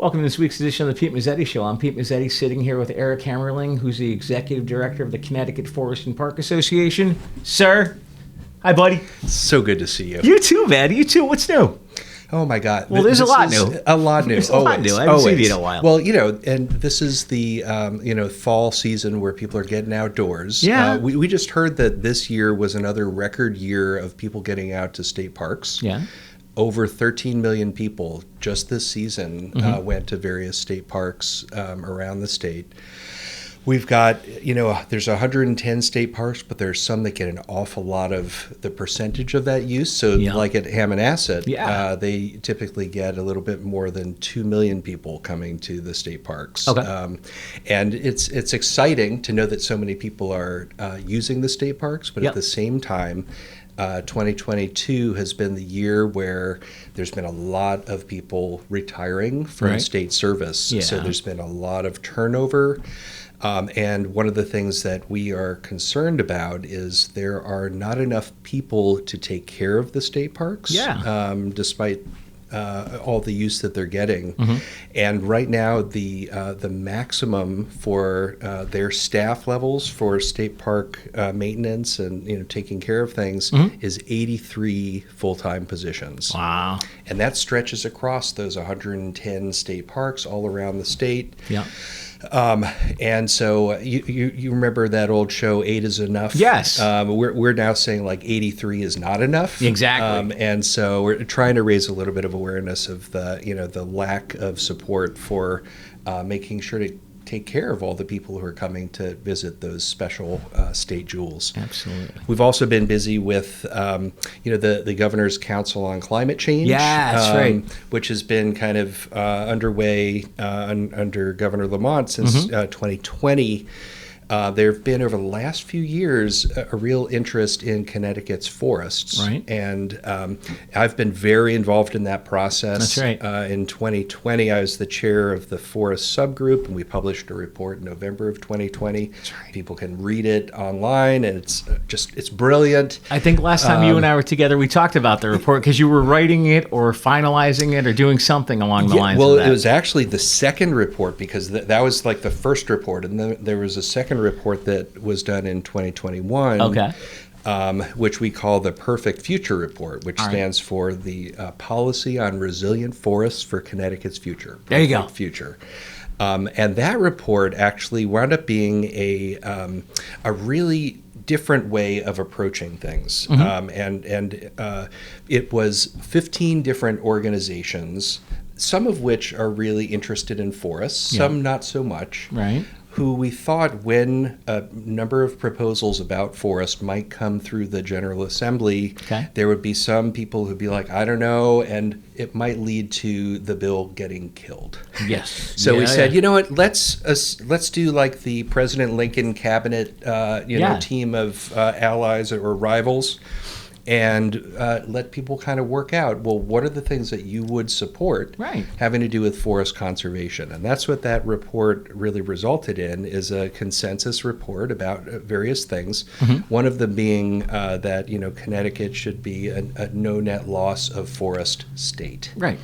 Welcome to this week's edition of the Pete Mezzetti Show. I'm Pete Mezzetti, sitting here with Eric Hammerling, who's the Executive Director of the Connecticut Forest and Park Association. Sir, hi, buddy. So good to see you. You too, man. You too. What's new? Oh, my God. Well, there's a lot new. A lot new. There's a lot new. I haven't seen you in a while. Well, and this is the, fall season where people are getting outdoors. Yeah. We just heard that this year was another record year of people getting out to state parks. Yeah. Over 13 million people just this season went to various state parks around the state. We've got, there's 110 state parks, but there's some that get an awful lot of the percentage of that use. So like at Hammonasset, they typically get a little bit more than 2 million people coming to the state parks. Okay. And it's exciting to know that so many people are using the state parks, but at the same time, 2022 has been the year where there's been a lot of people retiring from state service. Yeah. So there's been a lot of turnover. And one of the things that we are concerned about is there are not enough people to take care of the state parks, despite all the use that they're getting. And right now, the maximum for their staff levels for state park maintenance and taking care of things is 83 full-time positions. Wow. And that stretches across those 110 state parks all around the state. Yeah. And so you remember that old show, 8 is enough? Yes. We're now saying like 83 is not enough. Exactly. And so we're trying to raise a little bit of awareness of the lack of support for making sure to take care of all the people who are coming to visit those special state jewels. Absolutely. We've also been busy with, the Governor's Council on Climate Change. Yeah, that's right. Which has been kind of underway under Governor Lamont since 2020. There have been over the last few years a real interest in Connecticut's forests. Right. And I've been very involved in that process. That's right. In 2020, I was the chair of the forest subgroup, and we published a report in November of 2020. That's right. People can read it online, and it's brilliant. I think last time you and I were together, we talked about the report because you were writing it or finalizing it or doing something along the lines of that. Well, it was actually the second report because that was like the first report, and then there was a second report that was done in 2021, which we call the Perfect Future Report, which stands for the Policy on Resilient Forests for Connecticut's Future. Perfect There you go. Future. And that report actually wound up being a really different way of approaching things. And it was 15 different organizations, some of which are really interested in forests, some not so much. Right. Who we thought when a number of proposals about forest might come through the General Assembly, there would be some people who'd be like, I don't know, and it might lead to the bill getting killed. Yes. So we said, you know what, let's do like the President Lincoln cabinet, team of allies or rivals, and let people kind of work out, well, what are the things that you would support having to do with forest conservation? And that's what that report really resulted in, is a consensus report about various things. One of them being that, Connecticut should be a no net loss of forest state. Right.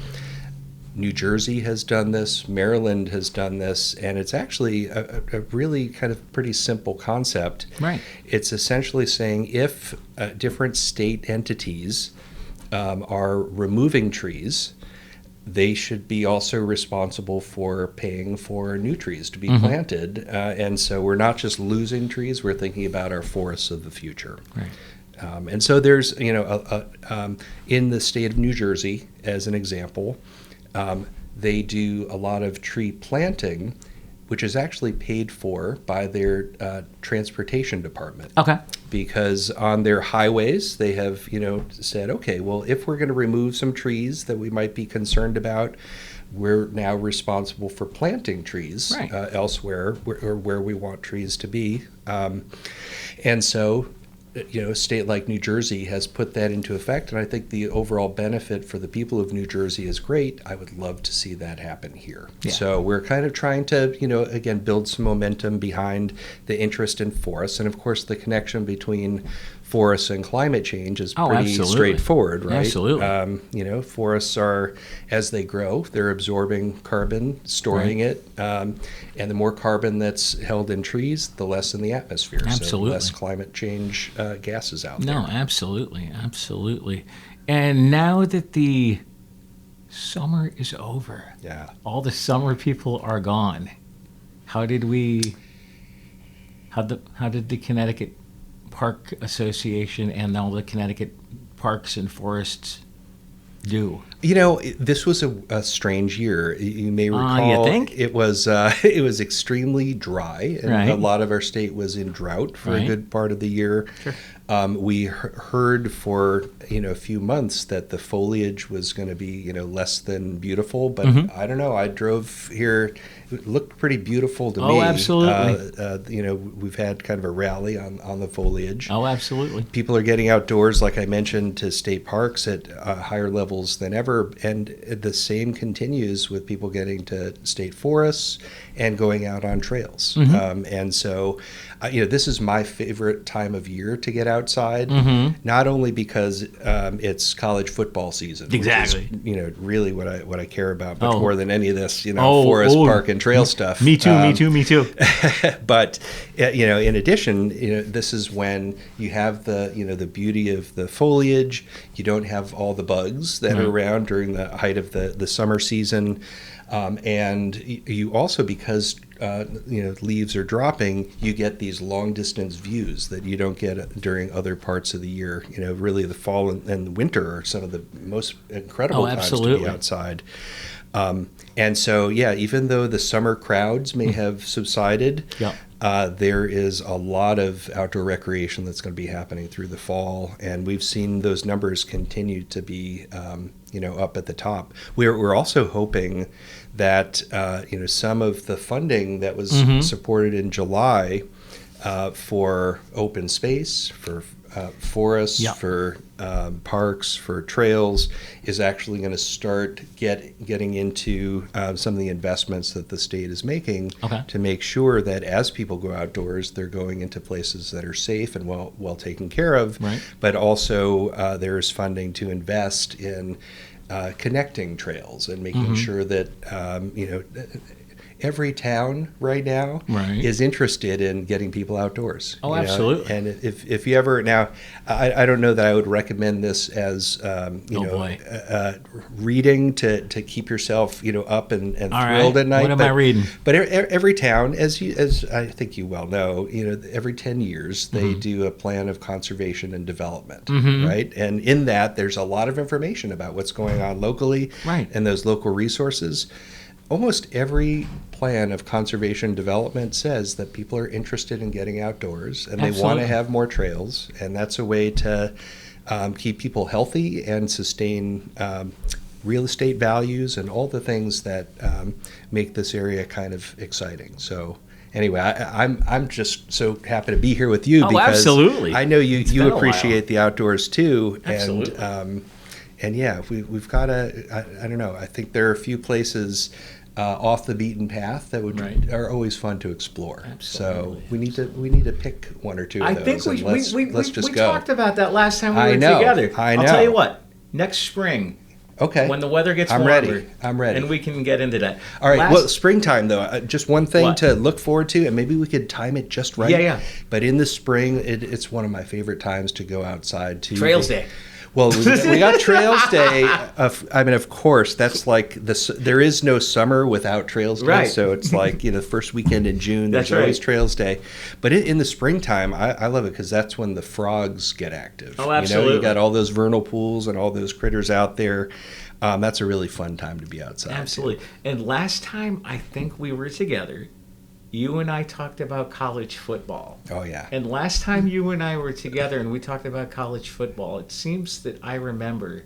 New Jersey has done this, Maryland has done this, and it's actually a really kind of pretty simple concept. Right. It's essentially saying if different state entities are removing trees, they should be also responsible for paying for new trees to be planted. And so we're not just losing trees, we're thinking about our forests of the future. Right. And so there's, in the state of New Jersey, as an example, they do a lot of tree planting, which is actually paid for by their transportation department. Okay. Because on their highways, they have, said, okay, well, if we're going to remove some trees that we might be concerned about, we're now responsible for planting trees elsewhere where we want trees to be. And so a state like New Jersey has put that into effect, and I think the overall benefit for the people of New Jersey is great. I would love to see that happen here. Yeah. So we're kind of trying to, again, build some momentum behind the interest in forests, and of course the connection between forests and climate change is Oh, pretty absolutely. straightforward, right? Absolutely. Forests are, as they grow, they're absorbing carbon, storing it, and the more carbon that's held in trees, the less in the atmosphere. Absolutely. So less climate change gases out there. No, absolutely, absolutely. And now that the summer is over, Yeah. all the summer people are gone. How did the Connecticut Park Association and all the Connecticut parks and forests do? This was a strange year. You may recall you think? it was extremely dry, and Right. a lot of our state was in drought for a Right. good part of the year. Sure. We heard for a few months that the foliage was going to be less than beautiful, but I don't know. I drove here; it looked pretty beautiful to me. Oh, absolutely. We've had kind of a rally on the foliage. Oh, absolutely. People are getting outdoors, like I mentioned, to state parks at higher levels than ever. And the same continues with people getting to state forests and going out on trails. And so, this is my favorite time of year to get outside, not only because it's college football season, Exactly. which is, really what I care about much Oh. more than any of this, forest, park, and trail stuff. Me too. But in addition, this is when you have the beauty of the foliage. You don't have all the bugs that are around during the height of the summer season, and you also, because leaves are dropping, you get these long distance views that you don't get during other parts of the year. Really the fall and the winter are some of the most incredible times to be outside. And so, even though the summer crowds may have subsided, there is a lot of outdoor recreation that's going to be happening through the fall, and we've seen those numbers continue to be, up at the top. We're also hoping that some of the funding that was supported in July for open space, for forests, for parks, for trails, is actually going to start getting into some of the investments that the state is making to make sure that as people go outdoors, they're going into places that are safe and well taken care of. Right. But also there's funding to invest in connecting trails and making sure that every town right now is interested in getting people outdoors. Oh, absolutely. And if you ever, now, I don't know that I would recommend this as, reading to keep yourself, up and thrilled at night. What am I reading? But every town, as I think you well know, every 10 years they do a plan of conservation and development, right? And in that, there's a lot of information about what's going on locally and those local resources. Almost every plan of conservation development says that people are interested in getting outdoors and they want to have more trails, and that's a way to keep people healthy and sustain real estate values and all the things that make this area kind of exciting. So anyway, I'm just so happy to be here with you because I know you appreciate the outdoors too. Absolutely. And we've got I don't know. I think there are a few places off the beaten path that are always fun to explore. Absolutely. So we need to pick one or two of those. I think let's just we go. talked about that last time we were together. I know. I'll tell you what. Next spring. Okay. When the weather gets warmer. I'm ready. And we can get into that. All right. Well, springtime though, just one thing to look forward to, and maybe we could time it just right. Yeah. But in the spring, it's one of my favorite times to go outside to Trails Day. Well, we got Trails Day. Of course, that's like there is no summer without Trails Day. Right. So it's like the first weekend in June. There's always Trails Day. But in the springtime, I love it because that's when the frogs get active. Oh, absolutely. You got all those vernal pools and all those critters out there. That's a really fun time to be outside. Absolutely. And last time I think we were together, you and I talked about college football. Oh, yeah. And last time you and I were together and we talked about college football, it seems that I remember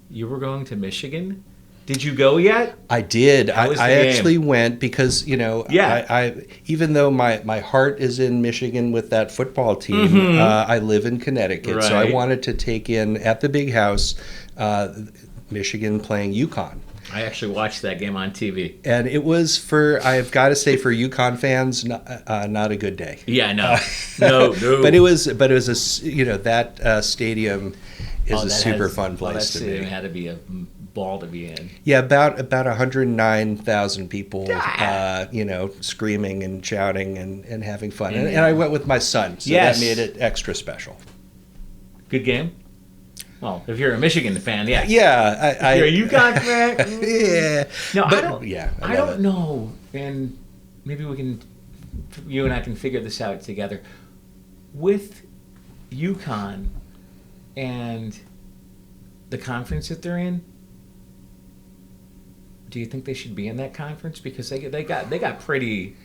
you were going to Michigan. Did you go yet? I did. I game? Actually went because, I even though my heart is in Michigan with that football team, I live in Connecticut. Right. So I wanted to take in at the big house Michigan playing UConn. I actually watched that game on TV. And it was I've got to say, for UConn fans, not a good day. Yeah, no. But it was that stadium is a super fun place to be. It had to be a ball to be in. Yeah, about 109,000 people, screaming and shouting and having fun. And I went with my son, so that made it extra special. Good game? Well, if you're a Michigan fan, yeah. Yeah. If you're a UConn fan? Yeah. No, I don't know. And maybe you and I can figure this out together. With UConn and the conference that they're in, do you think they should be in that conference? Because they got a pretty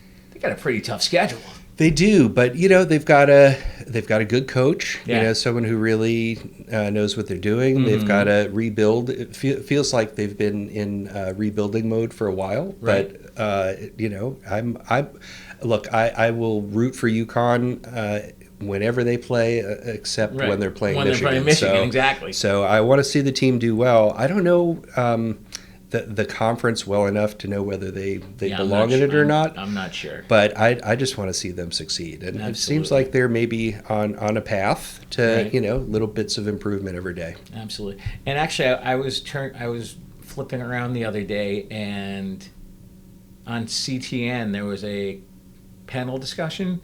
tough schedule. They do, but they've got a good coach. Someone who really knows what they're doing. Mm-hmm. They've got to rebuild. It feels like they've been in rebuilding mode for a while. Right. But I will root for UConn whenever they play, except when they're playing Michigan. They're playing Michigan, exactly. So I want to see the team do well. I don't know the conference well enough to know whether they belong in it or not. I'm not sure. But I just want to see them succeed. And It seems like they're maybe on a path to, little bits of improvement every day. Absolutely. And actually, I was flipping around the other day, and on CTN there was a panel discussion,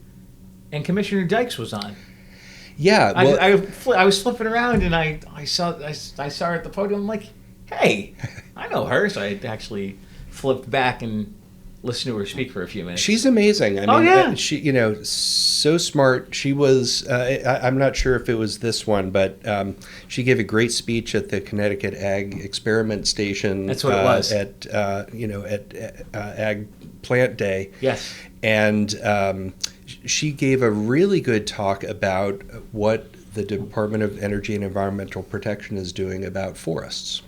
and Commissioner Dykes was on. Yeah, well, I was flipping around, and I saw her at the podium. I'm like, hey, I know her. So I actually flipped back and listened to her speak for a few minutes. She's amazing. I mean, she, so smart. She was, I'm not sure if it was this one, but she gave a great speech at the Connecticut Ag Experiment Station. That's what it was. At Ag Plant Day. Yes. And she gave a really good talk about what the Department of Energy and Environmental Protection is doing about forests.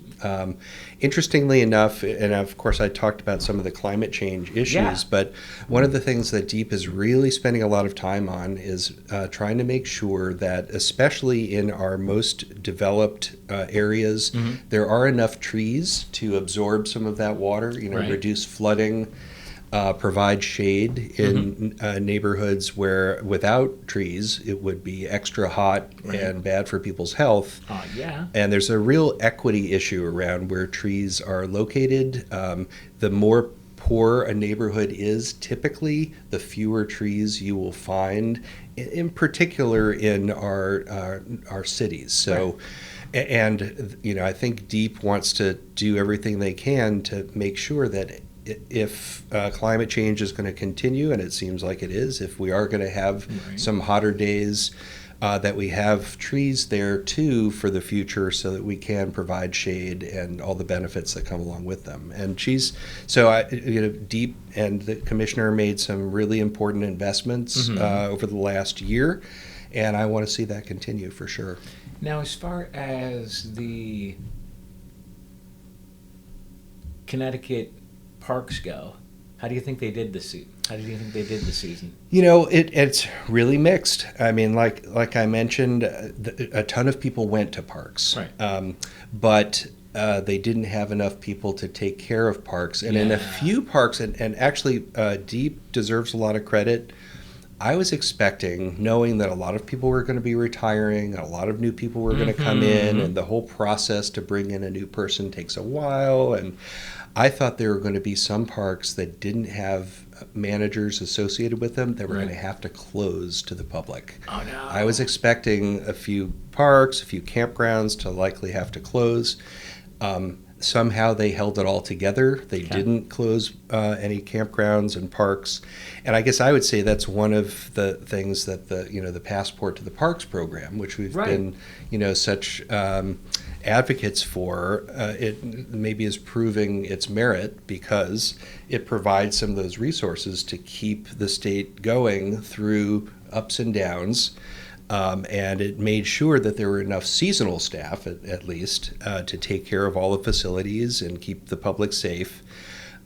Interestingly enough, and of course I talked about some of the climate change issues, but one of the things that DEEP is really spending a lot of time on is trying to make sure that, especially in our most developed areas, there are enough trees to absorb some of that water, reduce flooding, provide shade in neighborhoods where without trees it would be extra hot and bad for people's health. And there's a real equity issue around where trees are located. The more poor a neighborhood is, typically the fewer trees you will find, in particular in our cities. So. And I think DEEP wants to do everything they can to make sure that if climate change is going to continue, and it seems like it is, if we are going to have some hotter days, that we have trees there too for the future, so that we can provide shade and all the benefits that come along with them. And DEEP and the commissioner made some really important investments over the last year, and I want to see that continue for sure. Now, as far as the Connecticut parks go, how do you think they did this season? It's really mixed. I mean, like I mentioned, a ton of people went to parks, but they didn't have enough people to take care of parks. And in a few parks, and actually DEEP deserves a lot of credit. I was expecting, knowing that a lot of people were going to be retiring, a lot of new people were going to come in, and the whole process to bring in a new person takes a while, and I thought there were going to be some parks that didn't have managers associated with them that were going to have to close to the public. Oh, no. I was expecting a few parks, a few campgrounds to likely have to close. Somehow they held it all together. They didn't close any campgrounds and parks. And I guess I would say that's one of the things that the Passport to the Parks program, which we've been, such advocates for, it maybe is proving its merit, because it provides some of those resources to keep the state going through ups and downs. And it made sure that there were enough seasonal staff, at least, to take care of all the facilities and keep the public safe.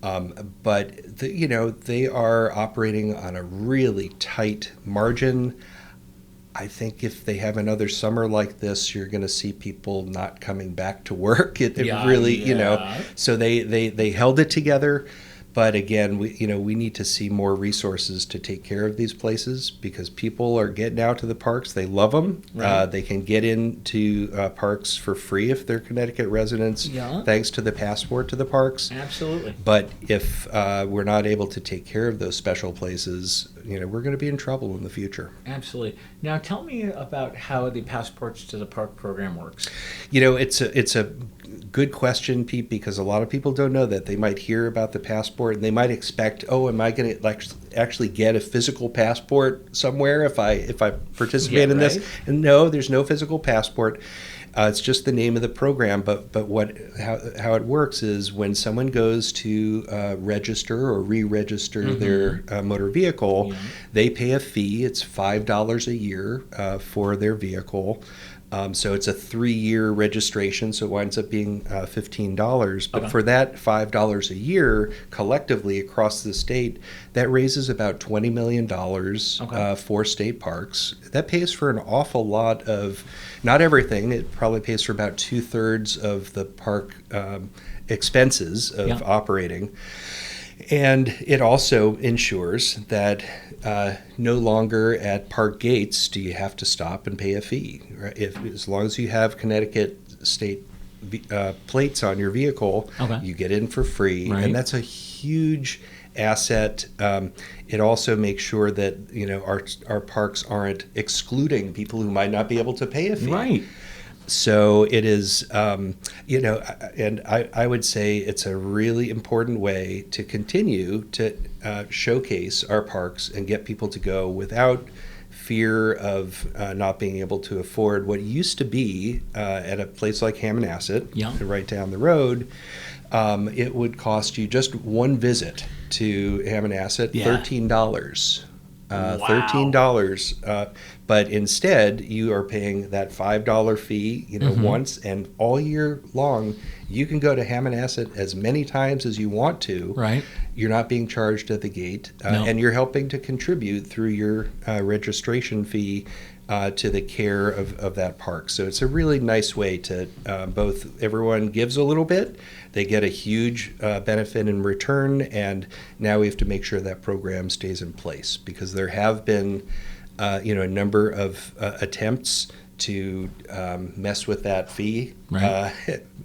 But they are operating on a really tight margin. I think if they have another summer like this, you're going to see people not coming back to work. It really, so they held it together. But again, we need to see more resources to take care of these places because people are getting out to the parks. They love them. Right. They can get into parks for free if they're Connecticut residents, thanks to the passport to the parks. Absolutely. But if we're not able to take care of those special places, we're going to be in trouble in the future. Absolutely. Now, tell me about how the Passports to the Park program works. It's a good question, Pete, because a lot of people don't know that. They might hear about the passport and they might expect, am I going to actually get a physical passport somewhere if I participate in this? And no, there's no physical passport. It's just the name of the program. But how it works is when someone goes to register or re-register their motor vehicle, they pay a fee. It's $5 a year for their vehicle. So it's a 3-year registration, so it winds up being $15. But for that $5 a year, collectively across the state, that raises about $20 million for state parks. That pays for an awful lot of, not everything, it probably pays for about 2/3 of the park expenses of operating. And it also ensures that no longer at park gates do you have to stop and pay a fee. Right? As long as you have Connecticut state plates on your vehicle, you get in for free. Right. And that's a huge asset. It also makes sure that our parks aren't excluding people who might not be able to pay a fee. Right. So it is, and I would say it's a really important way to continue to showcase our parks and get people to go without fear of not being able to afford what used to be at a place like Hammonasset, right down the road. It would cost you just one visit to Hammonasset, $13. $13. But instead, you are paying that $5 fee, once, and all year long, you can go to Hammonasset as many times as you want to. Right. You're not being charged at the gate, and you're helping to contribute through your registration fee to the care of that park. So it's a really nice way to both everyone gives a little bit, they get a huge benefit in return, and now we have to make sure that program stays in place because there have been a number of attempts to mess with that fee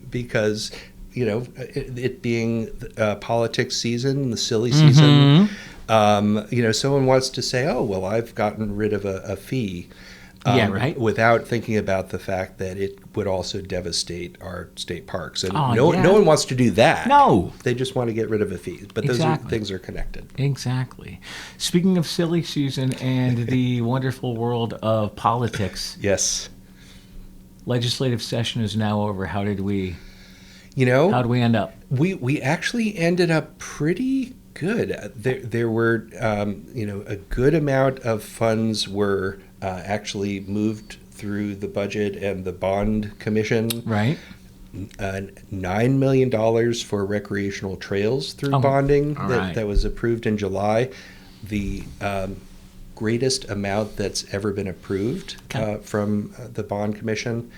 because it being politics season, the silly season, someone wants to say, oh, well, I've gotten rid of a fee. Without thinking about the fact that it would also devastate our state parks. And no one wants to do that. No. They just want to get rid of a fee. But those things are connected. Exactly. Speaking of silly season and the wonderful world of politics. Yes. Legislative session is now over. How did we end up? We actually ended up pretty good. There were, a good amount of funds were actually moved through the budget and the bond commission. Right. $9 million for recreational trails through bonding that was approved in July. The greatest amount that's ever been approved from the bond commission.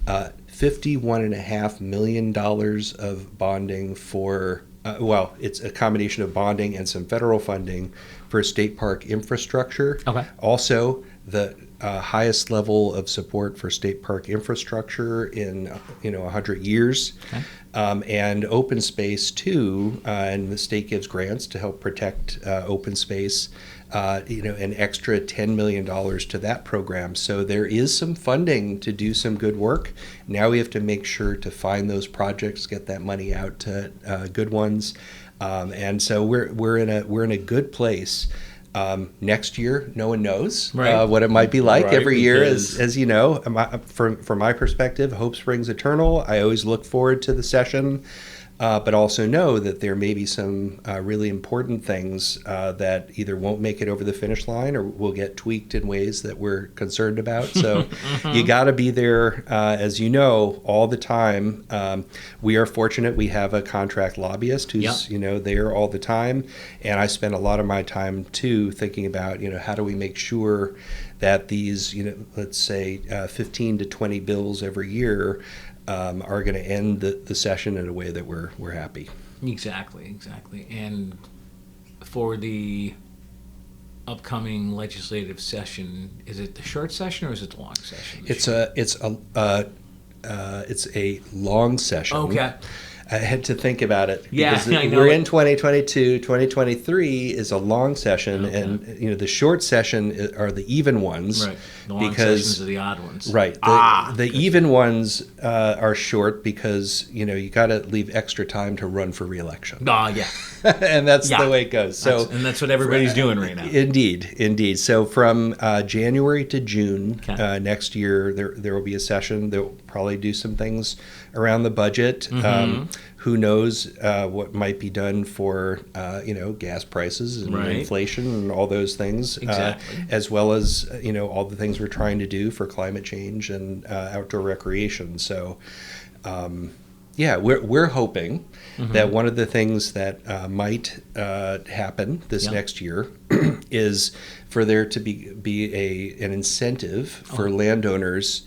$51.5 million of bonding for it's a combination of bonding and some federal funding for state park infrastructure. Also, the highest level of support for state park infrastructure in 100 years. And open space too, and the state gives grants to help protect open space. An extra $10 million to that program. So there is some funding to do some good work. Now we have to make sure to find those projects, get that money out to good ones, and so we're in a good place. Next year, no one knows what it might be like. Every year, as you know, from my perspective, hope springs eternal. I always look forward to the session. but also know that there may be some really important things that either won't make it over the finish line or will get tweaked in ways that we're concerned about. So you got to be there, as you know, all the time. We are fortunate we have a contract lobbyist who's there all the time, and I spend a lot of my time too thinking about how do we make sure that these let's say 15 to 20 bills every year are going to end the session in a way that we're happy. Exactly. And for the upcoming legislative session, is it the short session or is it the long session? It's a long session. Okay. I had to think about it. Yeah, I know. We're in 2022. 2023 is a long session, and the short session are the even ones. Right. The long sessions are the odd ones. Right. The even ones are short because you got to leave extra time to run for re-election. Oh yeah. And that's the way it goes. So that's what everybody's doing right now. Indeed. So from January to June next year, there will be a session. They'll probably do some things around the budget. Who knows what might be done for gas prices and inflation and all those things, as well as all the things we're trying to do for climate change and outdoor recreation. So we're hoping that one of the things that might happen this next year is for there to be an incentive for landowners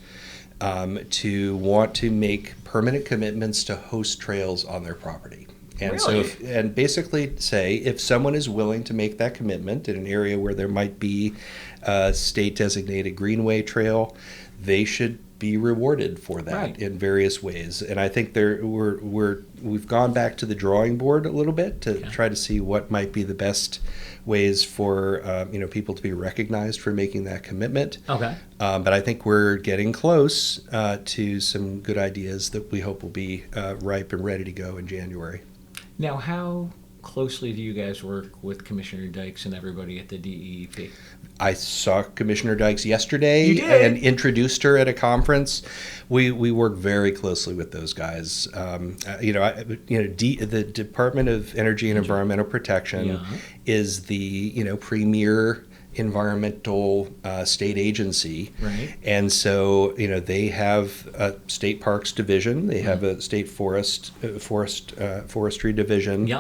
to want to make permanent commitments to host trails on their property. And and basically say if someone is willing to make that commitment in an area where there might be a state designated greenway trail, they should be rewarded for that in various ways. And I think we've gone back to the drawing board a little bit to try to see what might be the best ways for people to be recognized for making that commitment. Okay. But I think we're getting close to some good ideas that we hope will be ripe and ready to go in January. Now, how closely do you guys work with Commissioner Dykes and everybody at the DEEP? I saw Commissioner Dykes yesterday and introduced her at a conference. We work very closely with those guys. The Department of Energy and Environmental Protection is the premier environmental state agency, and so they have a state parks division, they have a state forestry division,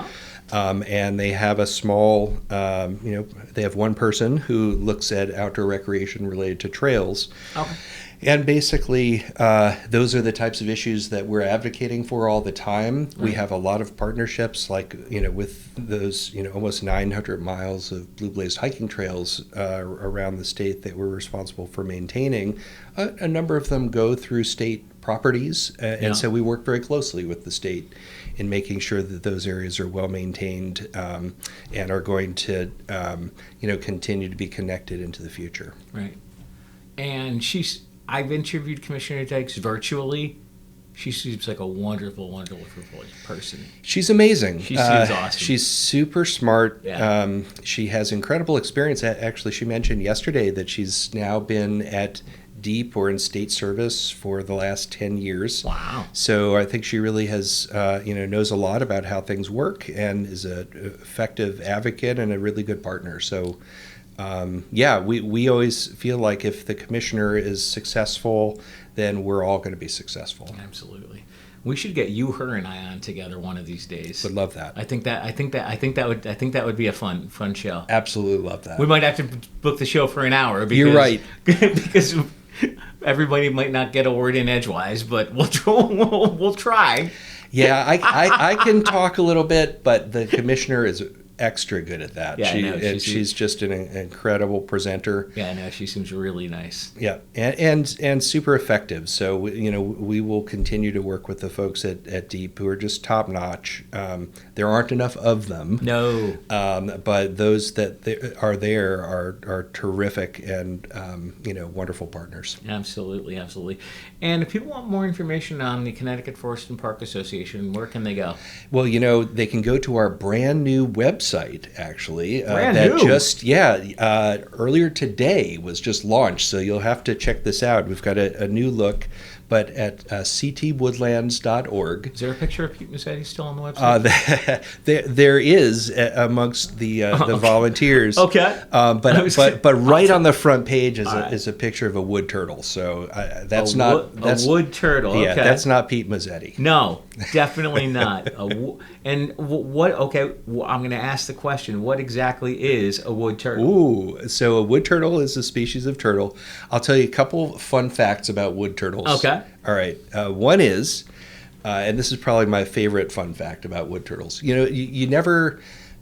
and they have a small they have one person who looks at outdoor recreation related to trails. And basically, those are the types of issues that we're advocating for all the time. We have a lot of partnerships, like with those almost 900 miles of blue blazed hiking trails around the state that we're responsible for maintaining. A number of them go through state properties, and so we work very closely with the state in making sure that those areas are well maintained and are going to continue to be connected into the future. Right. And I've interviewed Commissioner Dykes virtually. She seems like a wonderful, wonderful person. She's amazing. She seems awesome. She's super smart. Yeah. She has incredible experience. Actually, she mentioned yesterday that she's now been at DEEP or in state service for the last 10 years. Wow. So I think she really has, knows a lot about how things work and is an effective advocate and a really good partner. So we always feel like if the commissioner is successful, then we're all going to be successful. Absolutely. We should get you, her, and I on together one of these days. Would love that. I think that would be a fun show. Absolutely love that. We might have to book the show for an hour. Because, you're right. Because everybody might not get a word in edgewise, but we'll try. Yeah, I can talk a little bit, but the commissioner is extra good at that. Yeah, she's just an incredible presenter. Yeah, I know. She seems really nice. Yeah, and super effective. So we will continue to work with the folks at DEEP who are just top notch. There aren't enough of them. No. But those that are there are terrific and wonderful partners. Absolutely. And if people want more information on the Connecticut Forest and Park Association, where can they go? Well, they can go to our brand new website, actually. Brand that new? Just, earlier today was just launched, so you'll have to check this out. We've got a new look, but at ctwoodlands.org. Is there a picture of Pete Mezzetti still on the website? There is amongst the volunteers. Okay. But right on the front page is a picture of a wood turtle. So that's a wood turtle. Yeah, okay. that's not Pete Mezzetti. No, definitely not. What? Okay, I'm going to ask the question. What exactly is a wood turtle? Ooh, so a wood turtle is a species of turtle. I'll tell you a couple fun facts about wood turtles. Okay. All right. One is, and this is probably my favorite fun fact about wood turtles. You never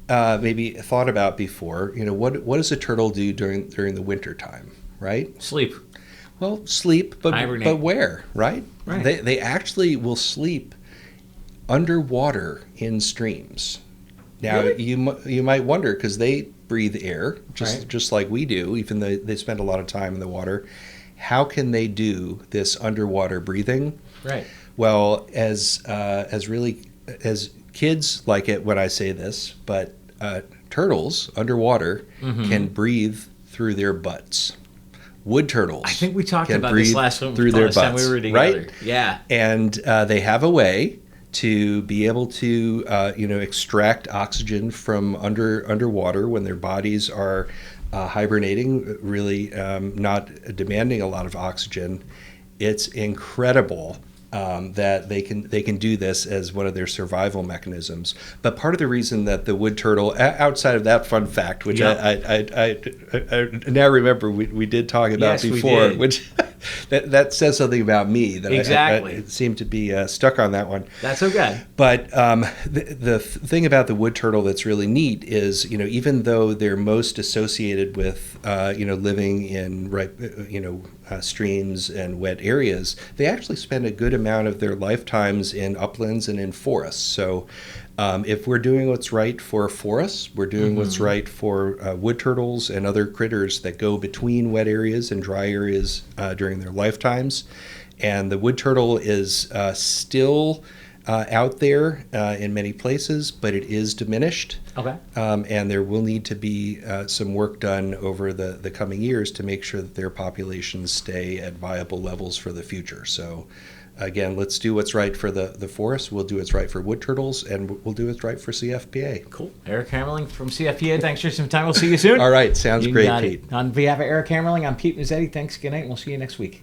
maybe thought about before. What does a turtle do during the winter time? Right. Sleep. Well, sleep, but where? Right. Right. They actually will sleep underwater in streams. Now, really? you might wonder, because they breathe air Right. just like we do, even though they spend a lot of time in the water. How can they do this underwater breathing? Right. Well, as kids like it when I say this, but turtles underwater can breathe through their butts. Wood turtles. I think we talked can about breathe this last through their butts, time we were together. right? Yeah. And they have a way to be able to extract oxygen from underwater when their bodies are hibernating, really not demanding a lot of oxygen. It's incredible that they can do this as one of their survival mechanisms. But part of the reason that the wood turtle, outside of that fun fact, which I now remember we did talk about before, which that says something about me that I seem to be stuck on that one. That's okay. But the thing about the wood turtle that's really neat is, even though they're most associated with living in streams and wet areas, they actually spend a good amount of their lifetimes in uplands and in forests. So if we're doing what's right for forests, we're doing what's right for wood turtles and other critters that go between wet areas and dry areas during their lifetimes. And the wood turtle is still out there in many places, but it is diminished. Okay. And there will need to be some work done over the coming years to make sure that their populations stay at viable levels for the future. So again, let's do what's right for the forest. We'll do what's right for wood turtles, and we'll do what's right for CFPA. Cool. Eric Hammerling from CFPA, thanks for some time. We'll see you soon. All right. Sounds great, Pete. On behalf of Eric Hammerling, I'm Pete Mezzetti. Thanks. Good night, and we'll see you next week.